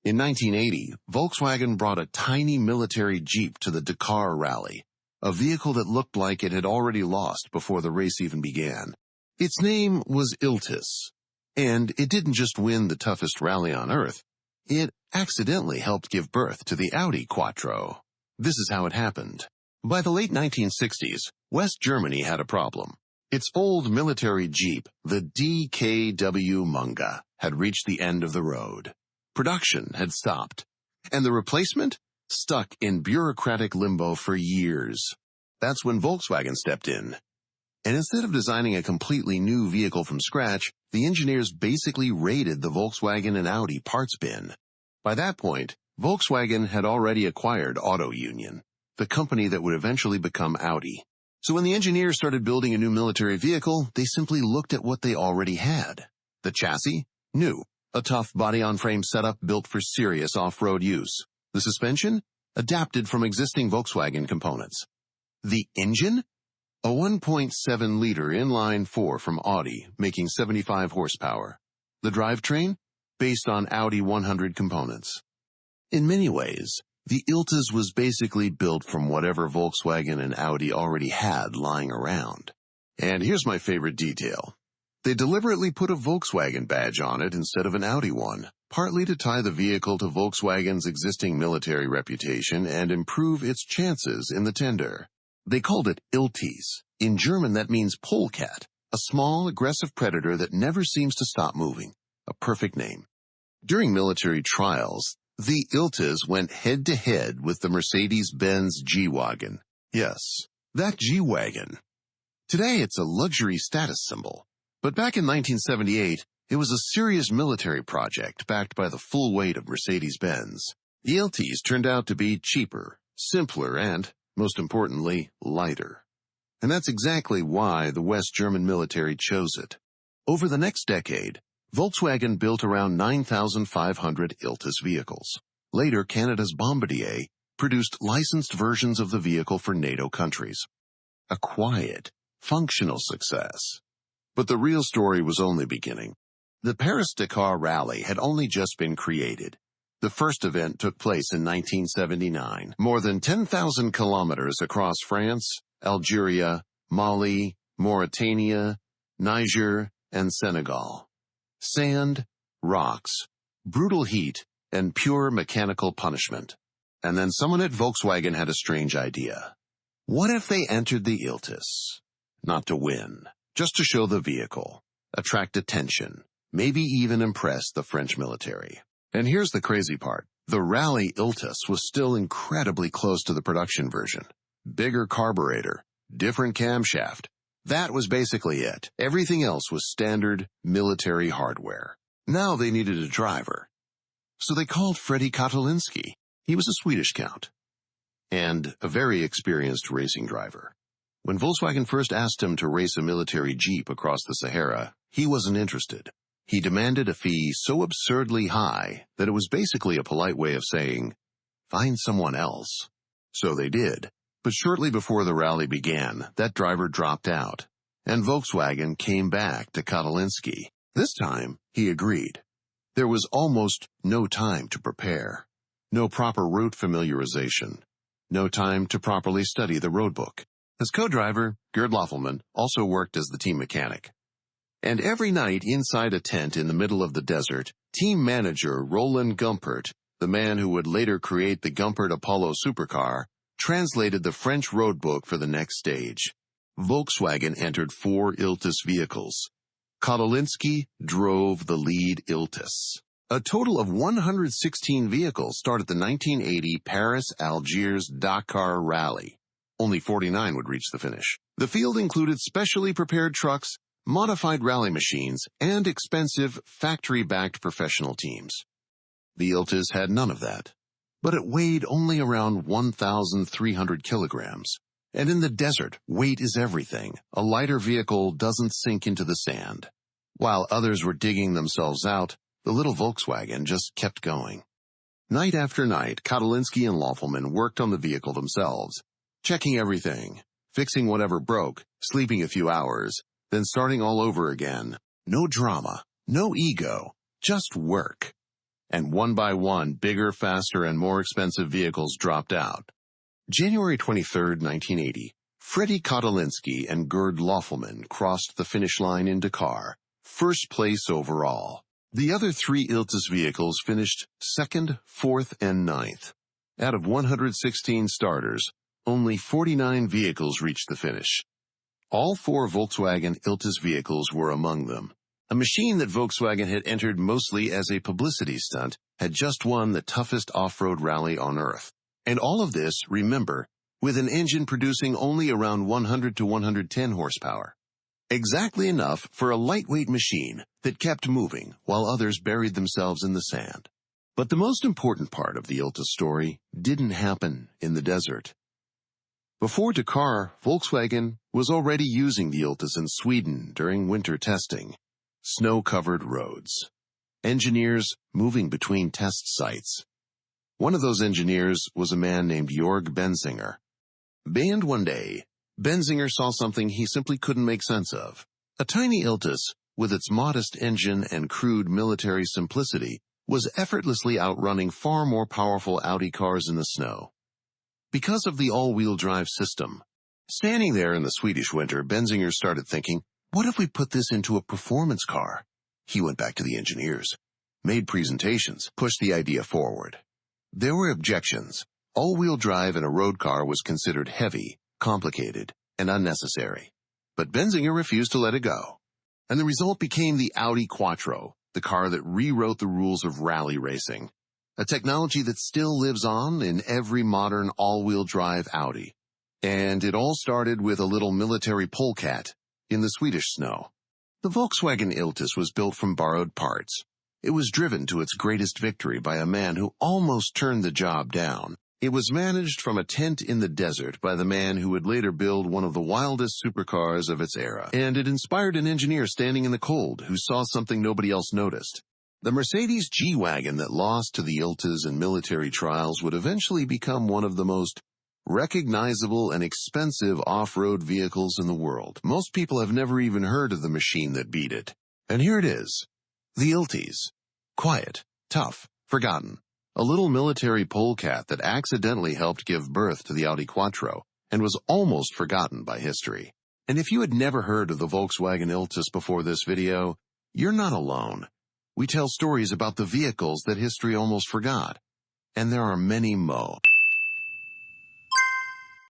In 1980, Volkswagen brought a tiny military Jeep to the Dakar Rally, a vehicle that looked like it had already lost before the race even began. Its name was Iltis, and it didn't just win the toughest rally on Earth. It accidentally helped give birth to the Audi Quattro. This is how it happened. By the late 1960s, West Germany had a problem. Its old military Jeep, the DKW Munga, had reached the end of the road. Production had stopped, and the replacement stuck in bureaucratic limbo for years. That's when Volkswagen stepped in. And instead of designing a completely new vehicle from scratch, the engineers basically raided the Volkswagen and Audi parts bin. By that point, Volkswagen had already acquired Auto Union, the company that would eventually become Audi. So when the engineers started building a new military vehicle, they simply looked at what they already had. The chassis? New. A tough body-on-frame setup built for serious off-road use. The suspension? Adapted from existing Volkswagen components. The engine? A 1.7-liter inline-4 from Audi, making 75 horsepower. The drivetrain? Based on Audi 100 components. In many ways, the Iltis was basically built from whatever Volkswagen and Audi already had lying around. And here's my favorite detail. They deliberately put a Volkswagen badge on it instead of an Audi one, partly to tie the vehicle to Volkswagen's existing military reputation and improve its chances in the tender. They called it Iltis. In German, that means polecat, a small, aggressive predator that never seems to stop moving. A perfect name. During military trials, the Iltis went head-to-head with the Mercedes-Benz G-Wagen. Yes, that G-Wagen. Today, it's a luxury status symbol. But back in 1978, it was a serious military project backed by the full weight of Mercedes-Benz. The Iltis turned out to be cheaper, simpler, and, most importantly, lighter. And that's exactly why the West German military chose it. Over the next decade, Volkswagen built around 9,500 Iltis vehicles. Later, Canada's Bombardier produced licensed versions of the vehicle for NATO countries. A quiet, functional success. But the real story was only beginning. The Paris-Dakar Rally had only just been created. The first event took place in 1979, more than 10,000 kilometers across France, Algeria, Mali, Mauritania, Niger, and Senegal. Sand, rocks, brutal heat, and pure mechanical punishment. And then someone at Volkswagen had a strange idea. What if they entered the Iltis? Not to win, just to show the vehicle, attract attention, maybe even impress the French military. And here's the crazy part. The Rally Iltis was still incredibly close to the production version. Bigger carburetor, different camshaft. That was basically it. Everything else was standard military hardware. Now they needed a driver. So they called Freddie Kotolinski. He was a Swedish count and a very experienced racing driver. When Volkswagen first asked him to race a military Jeep across the Sahara, he wasn't interested. He demanded a fee so absurdly high that it was basically a polite way of saying, find someone else. So they did. But shortly before the rally began, that driver dropped out, and Volkswagen came back to Kotolinski. This time, he agreed. There was almost no time to prepare, no proper route familiarization, no time to properly study the roadbook. His co-driver, Gerd Loffelman, also worked as the team mechanic. And every night inside a tent in the middle of the desert, team manager Roland Gumpert, the man who would later create the Gumpert Apollo supercar, translated the French roadbook for the next stage. Volkswagen entered 4 Iltis vehicles. Kotolinski drove the lead Iltis. A total of 116 vehicles started the 1980 Paris-Algiers-Dakar Rally. Only 49 would reach the finish. The field included specially prepared trucks, modified rally machines, and expensive factory-backed professional teams. The Iltis had none of that. But it weighed only around 1,300 kilograms. And in the desert, weight is everything. A lighter vehicle doesn't sink into the sand. While others were digging themselves out, the little Volkswagen just kept going. Night after night, Kotolinski and Loffelman worked on the vehicle themselves, checking everything, fixing whatever broke, sleeping a few hours, then starting all over again. No drama, no ego, just work. and one by one, bigger, faster, and more expensive vehicles dropped out. January 23, 1980, Freddie Kotolinski and Gerd Laufelman crossed the finish line in Dakar, first place overall. The other three Iltis vehicles finished second, fourth, and ninth. Out of 116 starters, only 49 vehicles reached the finish. All four Volkswagen Iltis vehicles were among them. A machine that Volkswagen had entered mostly as a publicity stunt had just won the toughest off-road rally on Earth. And all of this, remember, with an engine producing only around 100 to 110 horsepower. Exactly enough for a lightweight machine that kept moving while others buried themselves in the sand. But the most important part of the Iltis story didn't happen in the desert. Before Dakar, Volkswagen was already using the Iltis in Sweden during winter testing. Snow-covered roads. Engineers moving between test sites. One of those engineers was a man named Jörg Benzinger. Banned one day, Benzinger saw something he simply couldn't make sense of. A tiny Iltis, with its modest engine and crude military simplicity, was effortlessly outrunning far more powerful Audi cars in the snow. Because of the all-wheel drive system. Standing there in the Swedish winter, Benzinger started thinking, what if we put this into a performance car? He went back to the engineers, made presentations, pushed the idea forward. There were objections. All-wheel drive in a road car was considered heavy, complicated, and unnecessary. But Benzinger refused to let it go. And the result became the Audi Quattro, the car that rewrote the rules of rally racing. A technology that still lives on in every modern all-wheel drive Audi. And it all started with a little military polecat in the Swedish snow. The Volkswagen Iltis was built from borrowed parts. It was driven to its greatest victory by a man who almost turned the job down. It was managed from a tent in the desert by the man who would later build one of the wildest supercars of its era. And it inspired an engineer standing in the cold who saw something nobody else noticed. The Mercedes G-Wagen that lost to the Iltis in military trials would eventually become one of the most recognizable and expensive off-road vehicles in the world. Most people have never even heard of the machine that beat it. And here it is. The Iltis. Quiet, tough, forgotten. A little military polecat that accidentally helped give birth to the Audi Quattro and was almost forgotten by history. And if you had never heard of the Volkswagen Iltis before this video, you're not alone. We tell stories about the vehicles that history almost forgot. And there are many more.